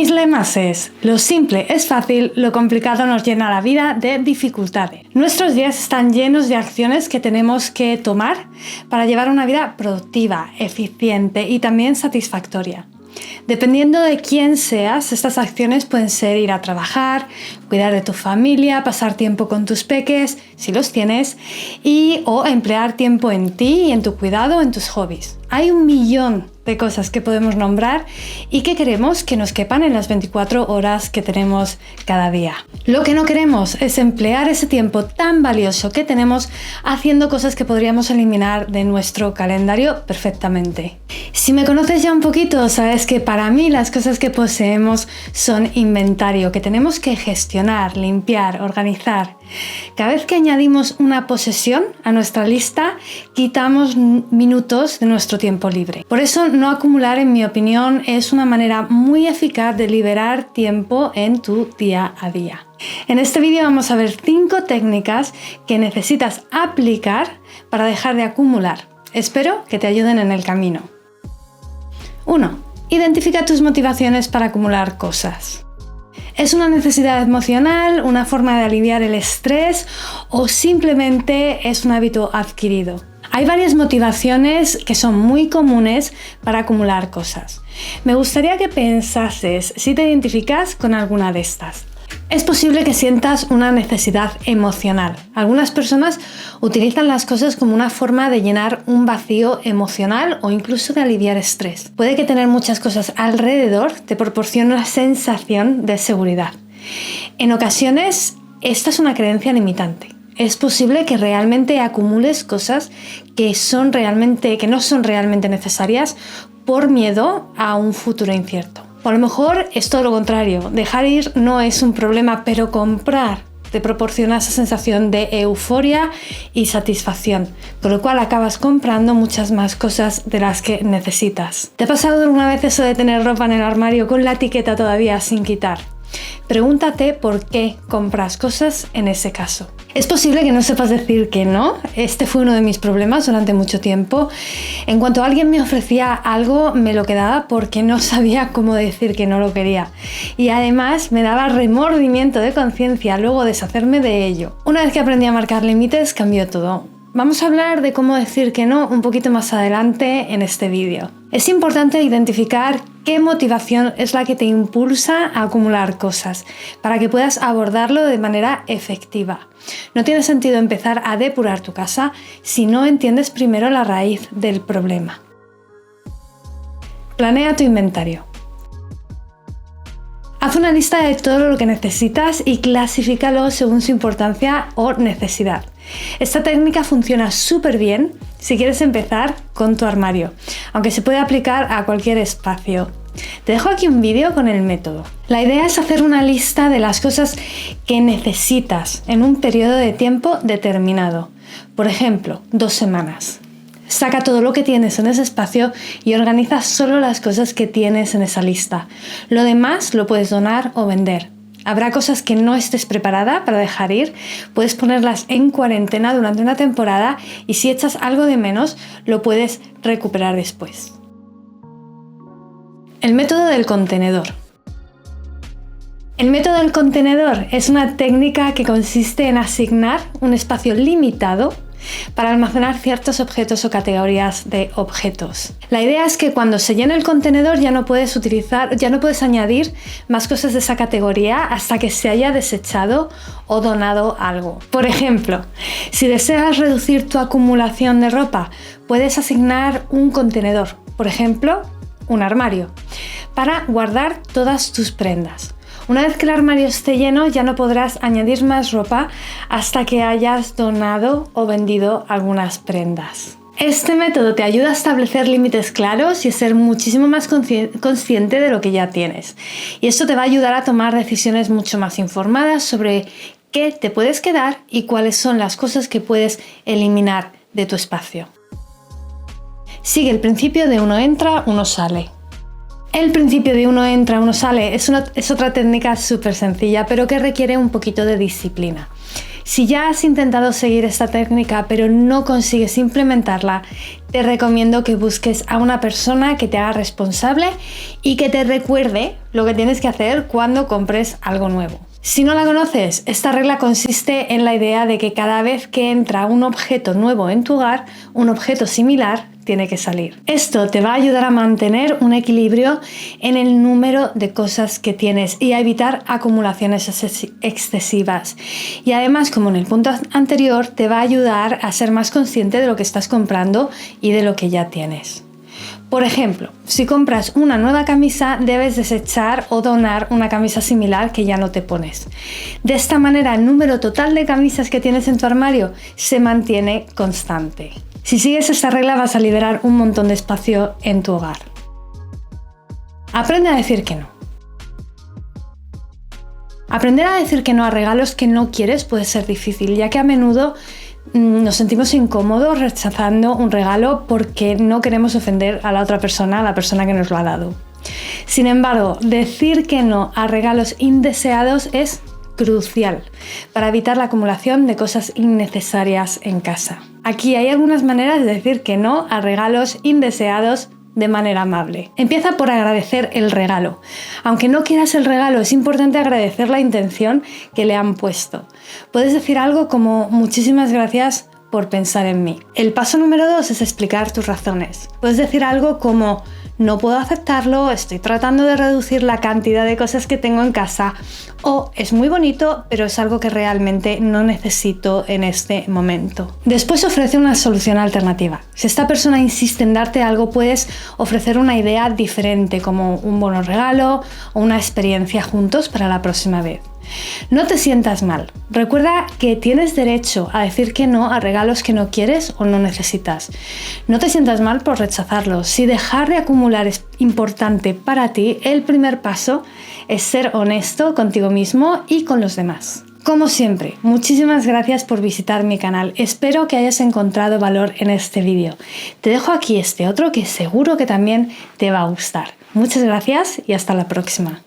mis lemas es: lo simple es fácil, lo complicado nos llena la vida de dificultades. Nuestros días están llenos de acciones que tenemos que tomar para llevar una vida productiva, eficiente y también satisfactoria. Dependiendo de quién seas, estas acciones pueden ser ir a trabajar, cuidar de tu familia, pasar tiempo con tus peques, si los tienes, o emplear tiempo en ti y en tu cuidado, en tus hobbies. Hay un millón de cosas que podemos nombrar y que queremos que nos quepan en las 24 horas que tenemos cada día. Lo que no queremos es emplear ese tiempo tan valioso que tenemos haciendo cosas que podríamos eliminar de nuestro calendario perfectamente. Si me conoces ya un poquito, sabes que para mí las cosas que poseemos son inventario, que tenemos que gestionar, limpiar, organizar. Cada vez que añadimos una posesión a nuestra lista, quitamos minutos de nuestro tiempo libre. Por eso, no acumular, en mi opinión, es una manera muy eficaz de liberar tiempo en tu día a día. En este vídeo vamos a ver 5 técnicas que necesitas aplicar para dejar de acumular. Espero que te ayuden en el camino. 1. Identifica tus motivaciones para acumular cosas. ¿Es una necesidad emocional, una forma de aliviar el estrés o simplemente es un hábito adquirido? Hay varias motivaciones que son muy comunes para acumular cosas. Me gustaría que pensases si te identificas con alguna de estas. Es posible que sientas una necesidad emocional. Algunas personas utilizan las cosas como una forma de llenar un vacío emocional o incluso de aliviar estrés. Puede que tener muchas cosas alrededor te proporcione una sensación de seguridad. En ocasiones, esta es una creencia limitante. Es posible que realmente acumules cosas que no son realmente necesarias por miedo a un futuro incierto. O a lo mejor es todo lo contrario. Dejar ir no es un problema, pero comprar te proporciona esa sensación de euforia y satisfacción, con lo cual acabas comprando muchas más cosas de las que necesitas. ¿Te ha pasado alguna vez eso de tener ropa en el armario con la etiqueta todavía sin quitar? Pregúntate por qué compras cosas en ese caso. Es posible que no sepas decir que no. Este fue uno de mis problemas durante mucho tiempo. En cuanto alguien me ofrecía algo, me lo quedaba porque no sabía cómo decir que no lo quería. Y además me daba remordimiento de conciencia luego deshacerme de ello. Una vez que aprendí a marcar límites, cambió todo. Vamos a hablar de cómo decir que no un poquito más adelante en este vídeo. Es importante identificar qué motivación es la que te impulsa a acumular cosas para que puedas abordarlo de manera efectiva. No tiene sentido empezar a depurar tu casa si no entiendes primero la raíz del problema. Planea tu inventario. Haz una lista de todo lo que necesitas y clasifícalo según su importancia o necesidad. Esta técnica funciona súper bien si quieres empezar con tu armario, aunque se puede aplicar a cualquier espacio. Te dejo aquí un vídeo con el método. La idea es hacer una lista de las cosas que necesitas en un periodo de tiempo determinado. Por ejemplo, 2 semanas. Saca todo lo que tienes en ese espacio y organiza solo las cosas que tienes en esa lista. Lo demás lo puedes donar o vender. Habrá cosas que no estés preparada para dejar ir, puedes ponerlas en cuarentena durante una temporada y si echas algo de menos, lo puedes recuperar después. El método del contenedor. El método del contenedor es una técnica que consiste en asignar un espacio limitado para almacenar ciertos objetos o categorías de objetos. La idea es que cuando se llene el contenedor ya no puedes añadir más cosas de esa categoría hasta que se haya desechado o donado algo. Por ejemplo, si deseas reducir tu acumulación de ropa, puedes asignar un contenedor, por ejemplo, un armario, para guardar todas tus prendas. Una vez que el armario esté lleno, ya no podrás añadir más ropa hasta que hayas donado o vendido algunas prendas. Este método te ayuda a establecer límites claros y a ser muchísimo más consciente de lo que ya tienes. Y esto te va a ayudar a tomar decisiones mucho más informadas sobre qué te puedes quedar y cuáles son las cosas que puedes eliminar de tu espacio. Sigue el principio de uno entra, uno sale. El principio de uno entra, uno sale es otra técnica súper sencilla, pero que requiere un poquito de disciplina. Si ya has intentado seguir esta técnica pero no consigues implementarla, te recomiendo que busques a una persona que te haga responsable y que te recuerde lo que tienes que hacer cuando compres algo nuevo. Si no la conoces, esta regla consiste en la idea de que cada vez que entra un objeto nuevo en tu hogar, un objeto similar tiene que salir. Esto te va a ayudar a mantener un equilibrio en el número de cosas que tienes y a evitar acumulaciones excesivas. Y además, como en el punto anterior, te va a ayudar a ser más consciente de lo que estás comprando y de lo que ya tienes. Por ejemplo, si compras una nueva camisa, debes desechar o donar una camisa similar que ya no te pones. De esta manera, el número total de camisas que tienes en tu armario se mantiene constante. Si sigues esta regla, vas a liberar un montón de espacio en tu hogar. Aprende a decir que no. Aprender a decir que no a regalos que no quieres puede ser difícil, ya que a menudo nos sentimos incómodos rechazando un regalo porque no queremos ofender a la otra persona, a la persona que nos lo ha dado. Sin embargo, decir que no a regalos indeseados es crucial para evitar la acumulación de cosas innecesarias en casa. Aquí hay algunas maneras de decir que no a regalos indeseados de manera amable. Empieza por agradecer el regalo. Aunque no quieras el regalo, es importante agradecer la intención que le han puesto. Puedes decir algo como muchísimas gracias por pensar en mí. El paso número 2 es explicar tus razones. Puedes decir algo como no puedo aceptarlo, estoy tratando de reducir la cantidad de cosas que tengo en casa, o es muy bonito, pero es algo que realmente no necesito en este momento. Después ofrece una solución alternativa. Si esta persona insiste en darte algo, puedes ofrecer una idea diferente, como un bono regalo o una experiencia juntos para la próxima vez. No te sientas mal. Recuerda que tienes derecho a decir que no a regalos que no quieres o no necesitas. No te sientas mal por rechazarlos. Si dejar de acumular es importante para ti, el primer paso es ser honesto contigo mismo y con los demás. Como siempre, muchísimas gracias por visitar mi canal. Espero que hayas encontrado valor en este vídeo. Te dejo aquí este otro que seguro que también te va a gustar. Muchas gracias y hasta la próxima.